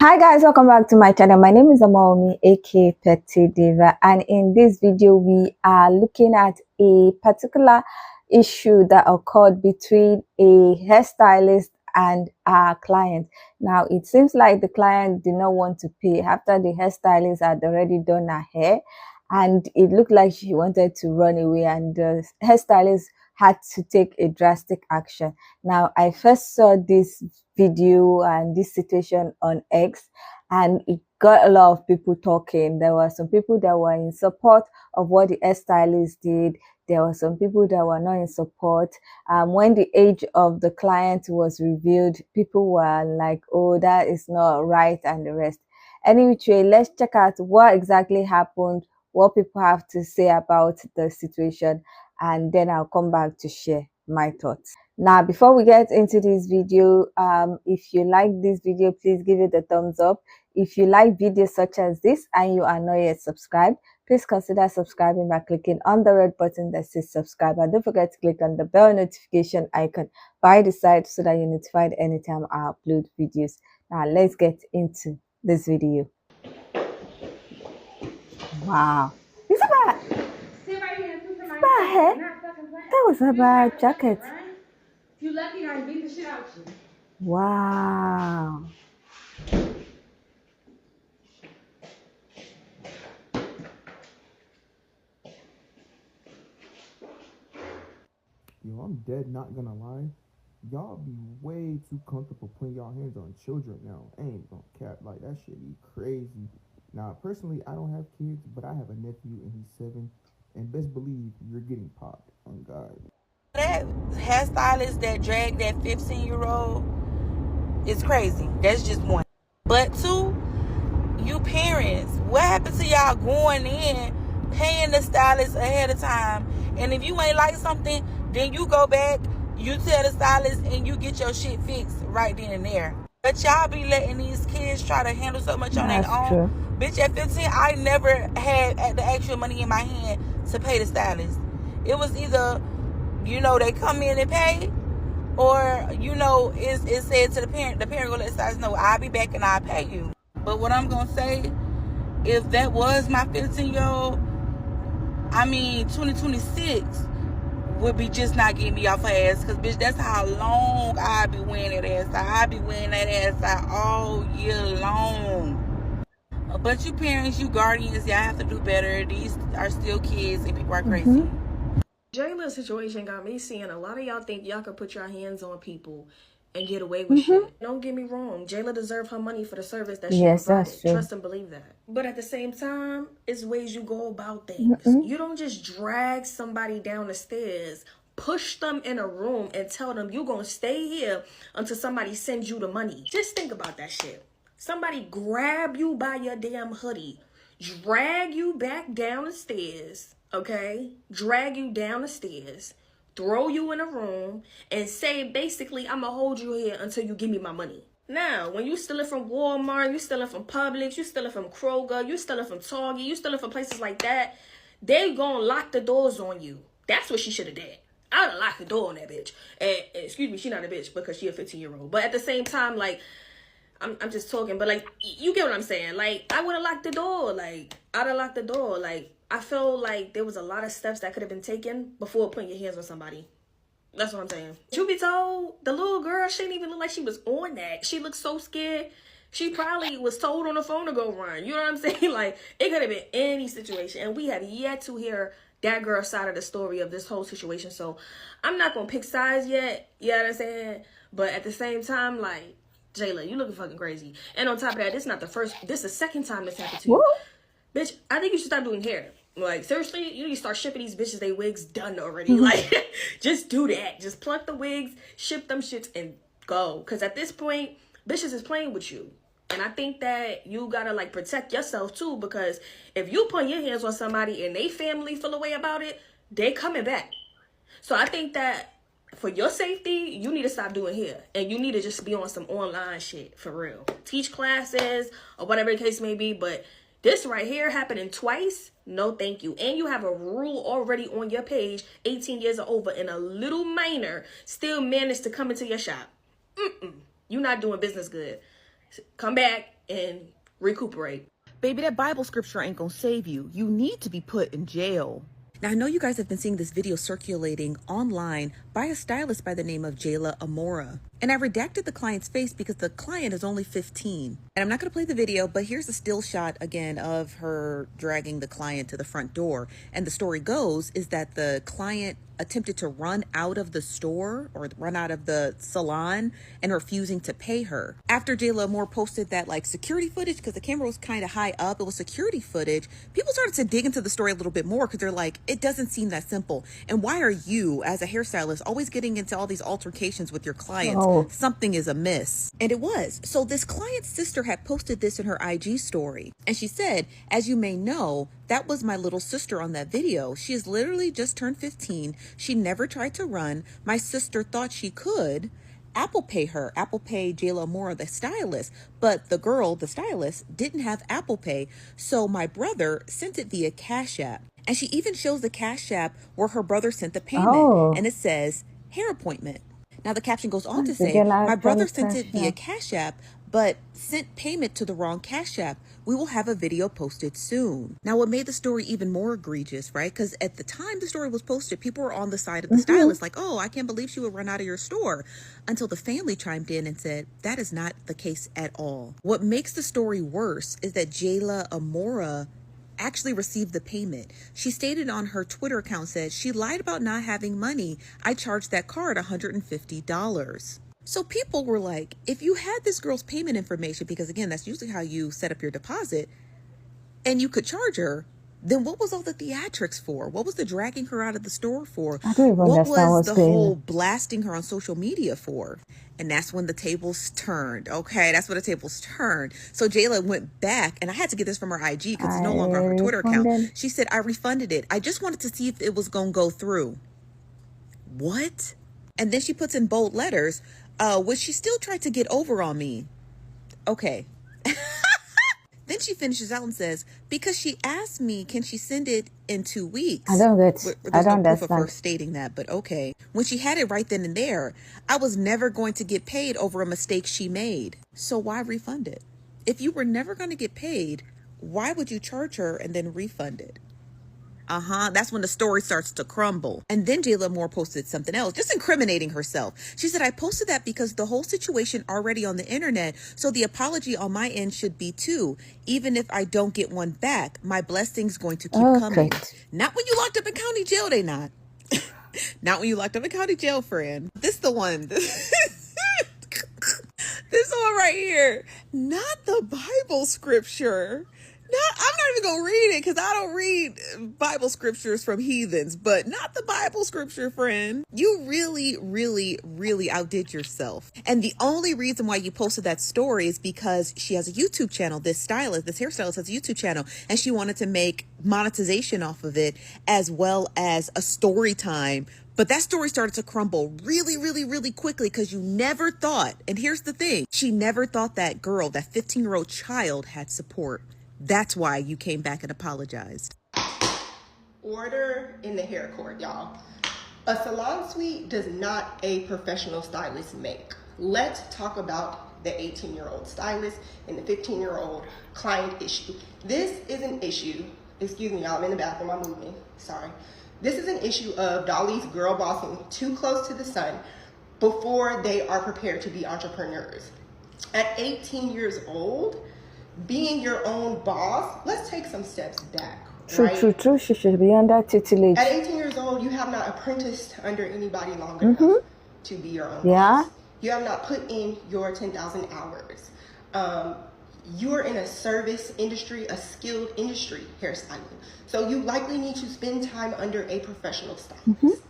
Hi guys, welcome back to my channel. My name is Amaomi, aka Petite Diva, and in this video we are looking at a particular issue that occurred between a hairstylist and our client. Now it seems like the client did not want to pay after the hairstylist had already done her hair, and it looked like she wanted to run away, and the hairstylist had to take a drastic action. Now I first saw this video and this situation on X, and it got a lot of people talking. There were some people that were in support of what the hairstylist did. There were some people that were not in support. When the age of the client was revealed, people were like, oh, that is not right, and the rest. Anyway, let's check out what exactly happened, what people have to say about the situation, and then I'll come back to share my thoughts. Now, before we get into this video, if you like this video, please give it a thumbs up. If you like videos such as this and you are not yet subscribed, please consider subscribing by clicking on the red button that says subscribe, and don't forget to click on the bell notification icon by the side so that you're notified anytime I upload videos. Now let's get into this video. Wow, it's about hair. That was about jacket. You lucky I beat the shit out you. Wow. Yo, I'm dead not gonna lie. Y'all be way too comfortable putting y'all hands on children now. I ain't gonna cap, like that shit be crazy. Now, personally, I don't have kids, but I have a nephew and he's 7. And best believe you're getting popped on God. That hairstylist that dragged that 15-year-old is crazy. That's just one. But two, you parents, what happened to y'all going in, paying the stylist ahead of time? And if you ain't like something, then you go back, you tell the stylist, and you get your shit fixed right then and there. But y'all be letting these kids try to handle so much on their own. True. Bitch, at 15, I never had the actual money in my hand to pay the stylist. It was either, you know, they come in and pay, or, you know, it's said to the parent gonna let the stylist know, I'll be back and I'll pay you. But what I'm gonna say, if that was my 15-year-old, 2026 would be just not getting me off her ass. Because, bitch, that's how long I be wearing that ass out. I be wearing that ass out all year long. But you parents, you guardians, y'all have to do better. These are still kids and people are crazy. Jayla's situation got me seeing a lot of y'all think y'all can put your hands on people and get away with shit. Don't get me wrong. Jayla deserved her money for the service that she provided. That's true. Trust and believe that. But at the same time, it's ways you go about things. You don't just drag somebody down the stairs, push them in a room, and tell them you're going to stay here until somebody sends you the money. Just think about that shit. Somebody grab you by your damn hoodie, drag you back down the stairs, okay? Drag you down the stairs, throw you in a room, and say, basically, I'm going to hold you here until you give me my money. Now, when you stealing from Walmart, you stealing from Publix, you stealing from Kroger, you stealing from Target, you stealing from places like that, they going to lock the doors on you. That's what she should have did. I would have locked the door on that bitch. And excuse me, she not a bitch because she a 15-year-old. But at the same time, like, I'm just talking, but like, you get what I'm saying. Like, I would have locked the door. Like, I'd have locked the door. Like, I feel like there was a lot of steps that could have been taken before putting your hands on somebody. That's what I'm saying. Truth be told, the little girl, she didn't even look like she was on that. She looked so scared. She probably was told on the phone to go run. You know what I'm saying? Like, it could have been any situation. And we have yet to hear that girl's side of the story of this whole situation. So, I'm not going to pick sides yet. You know what I'm saying? But at the same time, like, Jayla, you looking fucking crazy. And on top of that, this is the second time this happened to you. Bitch, I think you should start doing hair. Like, seriously, you need to start shipping these bitches they wigs done already. Like, just do that. Just pluck the wigs, ship them shits, and go. Because at this point, bitches is playing with you. And I think that you gotta, like, protect yourself, too. Because if you put your hands on somebody and they family feel away about it, they coming back. So I think that for your safety, you need to stop doing hair. And you need to just be on some online shit, for real. Teach classes, or whatever the case may be, but this right here happening twice, no thank you. And you have a rule already on your page, 18 years or over, and a little minor still managed to come into your shop. You're not doing business good. Come back, and recuperate. Baby, that Bible scripture ain't gonna save you. You need to be put in jail. Now, I know you guys have been seeing this video circulating online by a stylist by the name of Jayla Amora. And I redacted the client's face because the client is only 15. And I'm not going to play the video, but here's a still shot again of her dragging the client to the front door. And the story goes is that the client attempted to run out of the store or run out of the salon and refusing to pay her. After Jayla Moore posted that like security footage, because the camera was kind of high up, it was security footage, people started to dig into the story a little bit more because they're like, it doesn't seem that simple. And why are you, as a hairstylist, always getting into all these altercations with your clients? Something is amiss. And it was. So this client's sister had posted this in her IG story. And she said, as you may know, that was my little sister on that video. She has literally just turned 15. She never tried to run. My sister thought she could Apple Pay her, Apple Pay Jayla Moore, the stylist, but the girl, the stylist, didn't have Apple Pay. So my brother sent it via Cash App. And she even shows the Cash App where her brother sent the payment. And it says, hair appointment. Now the caption goes on to say, my brother sent it via Cash App, but sent payment to the wrong Cash App. We will have a video posted soon. Now, what made the story even more egregious, right? Because at the time the story was posted, people were on the side of the stylist, like, oh, I can't believe she would run out of your store. Until the family chimed in and said, that is not the case at all. What makes the story worse is that Jayla Amora actually received the payment. She stated on her Twitter account, said, she lied about not having money. I charged that card $150. So people were like, if you had this girl's payment information, because again, that's usually how you set up your deposit, and you could charge her, then what was all the theatrics for? What was the dragging her out of the store for? What was the whole blasting her on social media for? And that's when the tables turned. Okay, that's when the tables turned. So Jayla went back, and I had to get this from her IG because it's no longer on her Twitter account. She said, I refunded it. I just wanted to see if it was going to go through. What? And then she puts in bold letters, which she still tried to get over on me. Okay. Then she finishes out and says, because she asked me, can she send it in 2 weeks? I don't proof of her stating that, but okay. When she had it right then and there, I was never going to get paid over a mistake she made. So why refund it? If you were never going to get paid, why would you charge her and then refund it? That's when the story starts to crumble. And then Jayla Moore posted something else, just incriminating herself. She said, I posted that because the whole situation already on the internet, so the apology on my end should be too. Even if I don't get one back, my blessing's going to keep coming. Not when you locked up in county jail, they not. Not when you locked up in county jail, friend. This the one. This one right here. Not the Bible scripture. I'm not even going to read it because I don't read Bible scriptures from heathens, but not the Bible scripture, friend. You really, really, really outdid yourself. And the only reason why you posted that story is because she has a YouTube channel. This hairstylist has a YouTube channel, and she wanted to make monetization off of it as well as a story time. But that story started to crumble really, really, really quickly because you never thought, and here's the thing, she never thought that girl, that 15-year-old child, had support. That's why you came back and apologized. Order in the hair court, y'all. A salon suite does not a professional stylist make. Let's talk about the 18-year-old stylist and the 15-year-old client issue. This is an issue, excuse me, y'all, I'm in the bathroom, I'm moving, sorry. This is an issue of dollies girl bossing too close to the sun before they are prepared to be entrepreneurs. At 18 years old, being your own boss, let's take some steps back. True. She should be under tutelage. At 18 years old, you have not apprenticed under anybody long enough to be your own boss. You have not put in your 10,000 hours. You're in a service industry, a skilled industry, hairstyling. So you likely need to spend time under a professional stylist.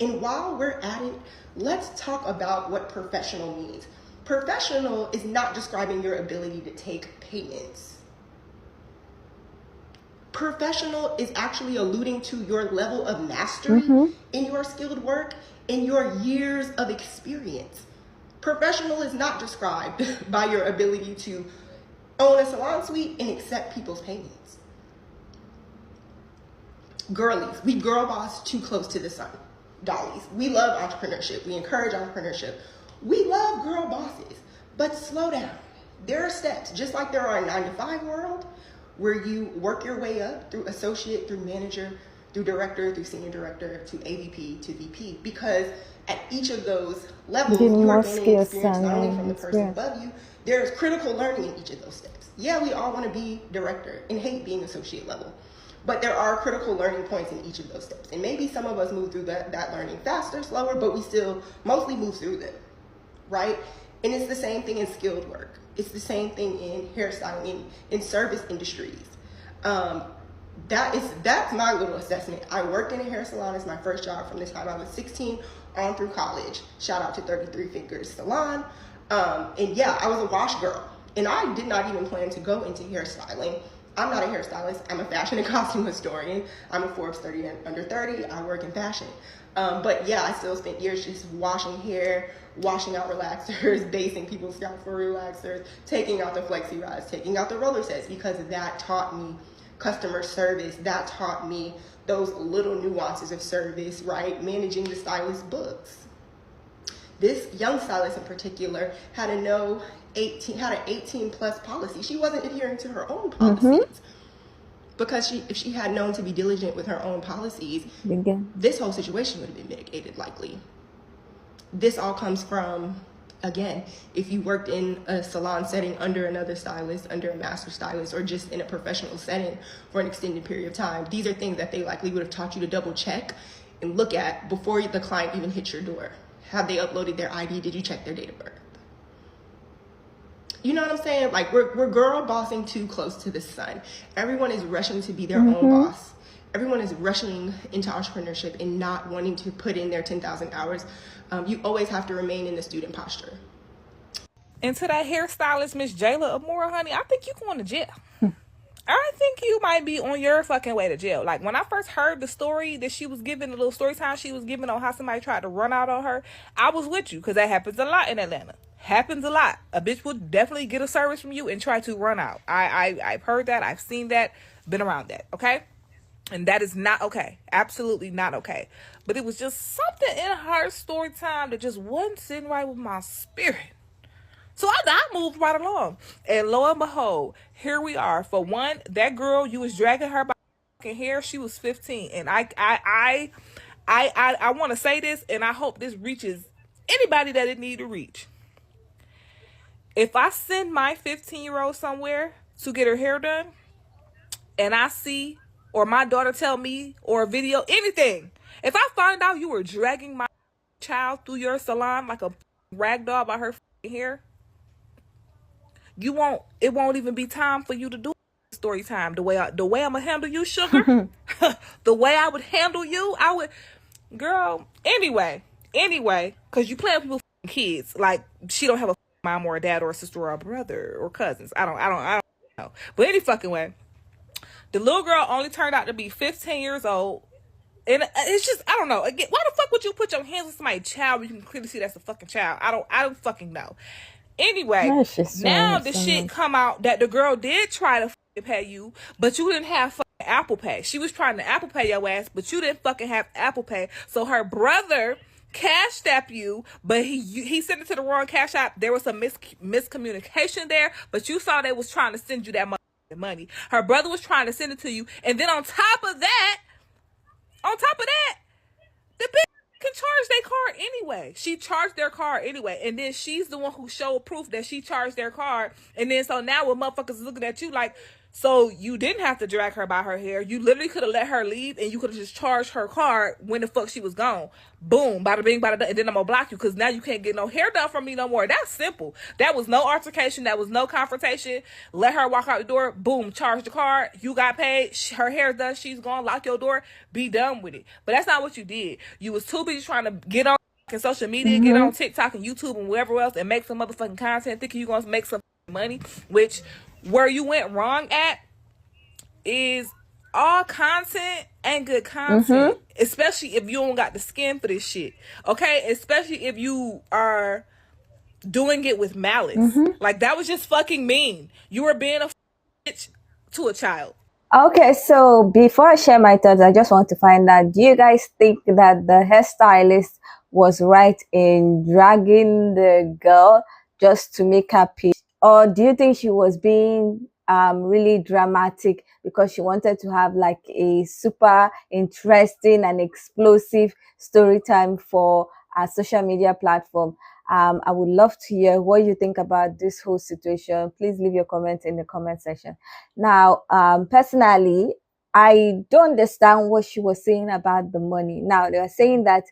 And while we're at it, let's talk about what professional means. Professional is not describing your ability to take payments. Professional is actually alluding to your level of mastery in your skilled work and your years of experience. Professional is not described by your ability to own a salon suite and accept people's payments. Girlies, we girl boss too close to the sun. Dollies, we love entrepreneurship. We encourage entrepreneurship. We love girl bosses, but slow down. There are steps, just like there are in 9-to-5 world, where you work your way up through associate, through manager, through director, through senior director, to AVP, to VP, because at each of those levels, you are gaining experience not only from the person above you, there's critical learning in each of those steps. Yeah, we all want to be director and hate being associate level, but there are critical learning points in each of those steps. And maybe some of us move through that learning faster, slower, but we still mostly move through them, right? And it's the same thing in skilled work. It's the same thing in hairstyling, in service industries. That's my little assessment. I worked in a hair salon as my first job from the time I was 16 on through college. Shout out to 33 Fingers Salon. And yeah, I was a wash girl. And I did not even plan to go into hairstyling. I'm not a hairstylist. I'm a fashion and costume historian. I'm a Forbes 30 and under 30. I work in fashion. But yeah, I still spent years just washing hair, washing out relaxers, basing people's scalp for relaxers, taking out the flexi rods, taking out the roller sets, because that taught me customer service. That taught me those little nuances of service, right? Managing the stylist books. This young stylist in particular had an 18 plus policy. She wasn't adhering to her own policies. Because if she had known to be diligent with her own policies, this whole situation would have been mitigated likely. This all comes from, again, if you worked in a salon setting under another stylist, under a master stylist, or just in a professional setting for an extended period of time, these are things that they likely would have taught you to double check and look at before the client even hits your door. Have they uploaded their ID? Did you check their date of birth? You know what I'm saying? Like, we're girl bossing too close to the sun. Everyone is rushing to be their own boss. Everyone is rushing into entrepreneurship and not wanting to put in their 10,000 hours. You always have to remain in the student posture. And to that hairstylist, Miss Jayla Amora, honey, I think you going to jail. I think you might be on your fucking way to jail. Like, when I first heard the story that she was giving, the little story time she was giving on how somebody tried to run out on her, I was with you, because that happens a lot in Atlanta. Happens a lot. A bitch will definitely get a service from you and try to run out. I've heard that. I've seen that. Been around that. Okay? And that is not okay. Absolutely not okay. But it was just something in her story time that just wasn't sitting right with my spirit. So I moved right along. And lo and behold, here we are. For one, that girl, you was dragging her by fucking hair. She was 15. And I want to say this, and I hope this reaches anybody that it need to reach. If I send my 15-year-old somewhere to get her hair done, and I see, or my daughter tell me, or a video, anything, if I find out you were dragging my child through your salon like a rag doll by her hair, it won't even be time for you to do story time the way I'm gonna handle you, sugar. The way I would handle you, girl. Anyway, because you play with people's kids. Like, she don't have a mom or a dad or a sister or a brother or cousins. I don't know. But any fucking way, the little girl only turned out to be 15 years old. And it's just, I don't know. Again, why the fuck would you put your hands on somebody's child when you can clearly see that's a fucking child? I don't fucking know. Anyway, now the shit come out that the girl did try to pay you, but you didn't have fucking Apple Pay. She was trying to Apple Pay your ass, but you didn't fucking have Apple Pay. So her brother cashed app you, but he sent it to the wrong cash app. There was some miscommunication there, but you saw they was trying to send you that money. Her brother was trying to send it to you, and then on top of that, the bitch can charge their card anyway. She charged their card anyway, and then she's the one who showed proof that she charged their card. And then so now when motherfuckers is looking at you like, so you didn't have to drag her by her hair. You literally could have let her leave, and you could have just charged her card when the fuck she was gone. Boom, bada bing, bada, and then I'm gonna block you because now you can't get no hair done from me no more. That's simple. That was no altercation. That was no confrontation. Let her walk out the door. Boom, charge the card. You got paid. Her hair's done. She's gone. Lock your door. Be done with it. But that's not what you did. You was too busy trying to get on social media, get on TikTok and YouTube and wherever else, and make some motherfucking content, thinking you're gonna make some money, which where you went wrong at is all content ain't good content, especially if you don't got the skin for this shit, okay? Especially if you are doing it with malice. Like, that was just fucking mean. You were being a bitch to a child. Okay, so before I share my thoughts, I just want to find out, do you guys think that the hairstylist was right in dragging the girl just to make her pay, Or do you think she was being really dramatic because she wanted to have like a super interesting and explosive story time for a social media platform? I would love to hear what you think about this whole situation. Please leave your comments in the comment section. Now, personally, I don't understand what she was saying about the money. Now, they were saying that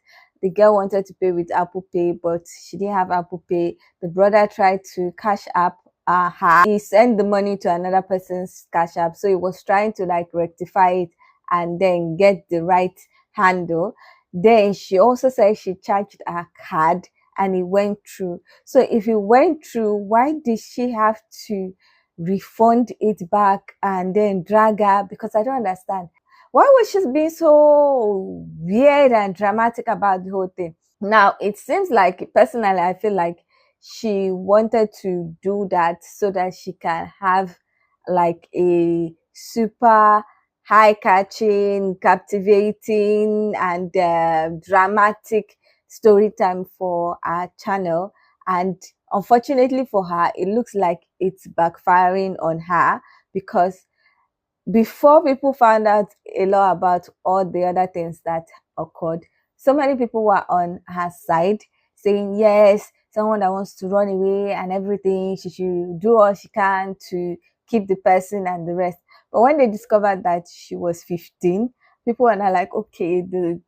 the girl wanted to pay with Apple Pay, but she didn't have Apple Pay. The brother tried to cash app her. He sent the money to another person's cash app. So he was trying to like rectify it and then get the right handle. Then she also said she charged her card and it went through. So if it went through, why did she have to refund it back and then drag her? Because I don't understand. Why was she being so weird and dramatic about the whole thing? Now, it seems like, personally, I feel like she wanted to do that so that she can have like a super high catching, captivating, and dramatic story time for our channel. And unfortunately for her, it looks like it's backfiring on her, because before people found out a lot about all the other things that occurred, so many people were on her side saying, yes, someone that wants to run away and everything, she should do all she can to keep the person and the rest. But when they discovered that she was 15, people are now like, okay, the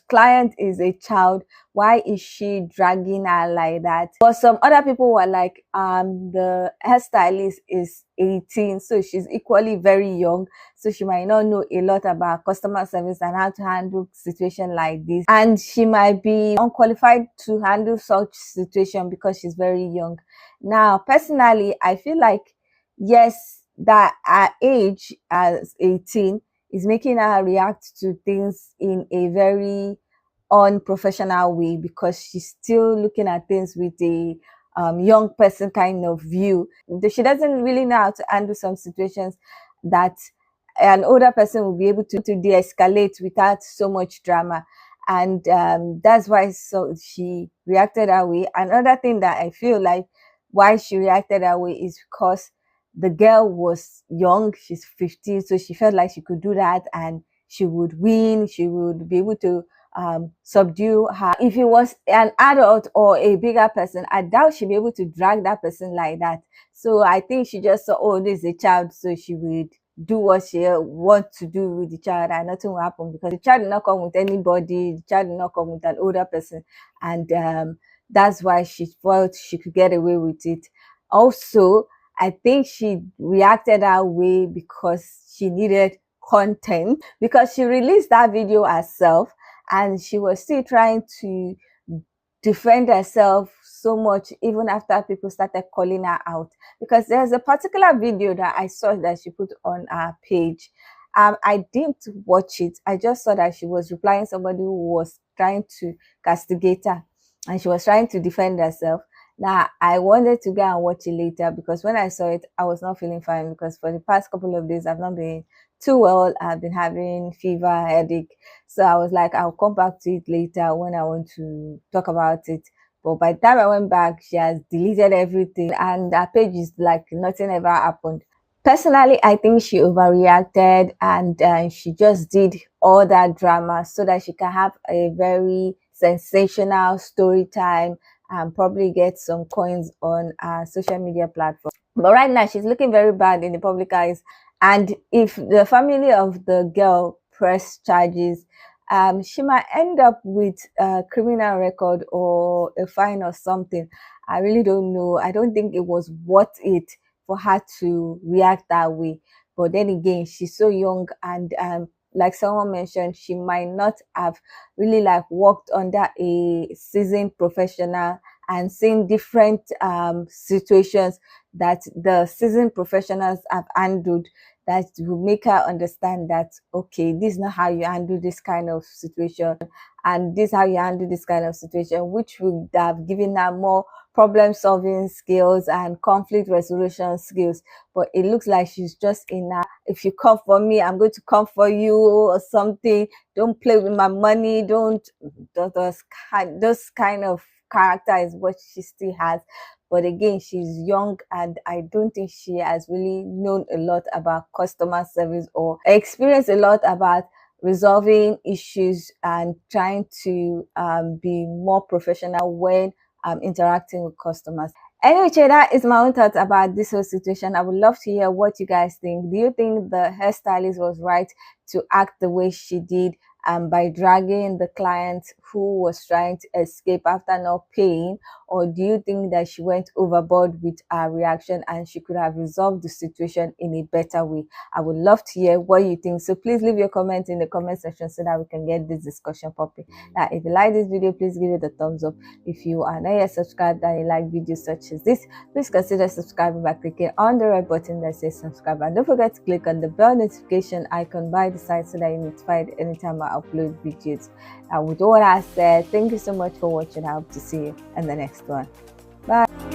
client is a child. Why is she dragging her like that? But some other people were like, the hairstylist is 18, so she's equally very young, so she might not know a lot about customer service and how to handle situation like this, and she might be unqualified to handle such situation because she's very young. Now, personally, I feel like, yes, that her age as 18 is making her react to things in a very unprofessional way, because she's still looking at things with a young person kind of view. She doesn't really know how to handle some situations that an older person will be able to de-escalate without so much drama. And that's why she reacted that way. Another thing that I feel like why she reacted that way is because the girl was young, she's 15, so she felt like she could do that and she would win, she would be able to subdue her. If it was an adult or a bigger person, I doubt she'd be able to drag that person like that. So I think she just saw, oh, this is a child, so she would do what she wants to do with the child and nothing will happen, because the child did not come with anybody, the child did not come with an older person, and that's why she felt she could get away with it. Also, I think she reacted that way because she needed content, because she released that video herself and she was still trying to defend herself so much even after people started calling her out. Because there's a particular video that I saw that she put on her page. I didn't watch it. I just saw that she was replying somebody who was trying to castigate her and she was trying to defend herself. Now, I wanted to go and watch it later, because when I saw it, I was not feeling fine, because for the past couple of days, I've not been too well. I've been having fever, headache. So I was like, I'll come back to it later when I want to talk about it. But by the time I went back, she has deleted everything and her page is like nothing ever happened. Personally, I think she overreacted and she just did all that drama so that she can have a very sensational story time and probably get some coins on our social media platform. But right now, she's looking very bad in the public eyes. And if the family of the girl press charges, she might end up with a criminal record or a fine or something. I really don't know. I don't think it was worth it for her to react that way. But then again, she's so young, and like someone mentioned, she might not have really like worked under a seasoned professional and seen different situations that the seasoned professionals have handled, that will make her understand that, okay, this is not how you handle this kind of situation, and this is how you handle this kind of situation, which would have given her more problem solving skills and conflict resolution skills. But it looks like she's just in a, if you come for me, I'm going to come for you or something. Don't play with my money. Don't, those kind of character is what she still has. but again, she's young and I don't think she has really known a lot about customer service or experienced a lot about resolving issues and trying to be more professional when interacting with customers. Anyway, that is my own thoughts about this whole situation. I would love to hear what you guys think. Do you think the hairstylist was right to act the way she did by dragging the client who was trying to escape after not paying? Or do you think that she went overboard with her reaction and she could have resolved the situation in a better way? I would love to hear what you think. So please leave your comments in the comment section so that we can get this discussion popping. Now, if you like this video, please give it a thumbs up. If you are not yet subscribed and you like videos such as this, please consider subscribing by clicking on the red button that says subscribe, and don't forget to click on the bell notification icon by the side so that you're notified anytime I upload videos. And with all that said, thank you so much for watching. I hope to see you in the next one. Bye.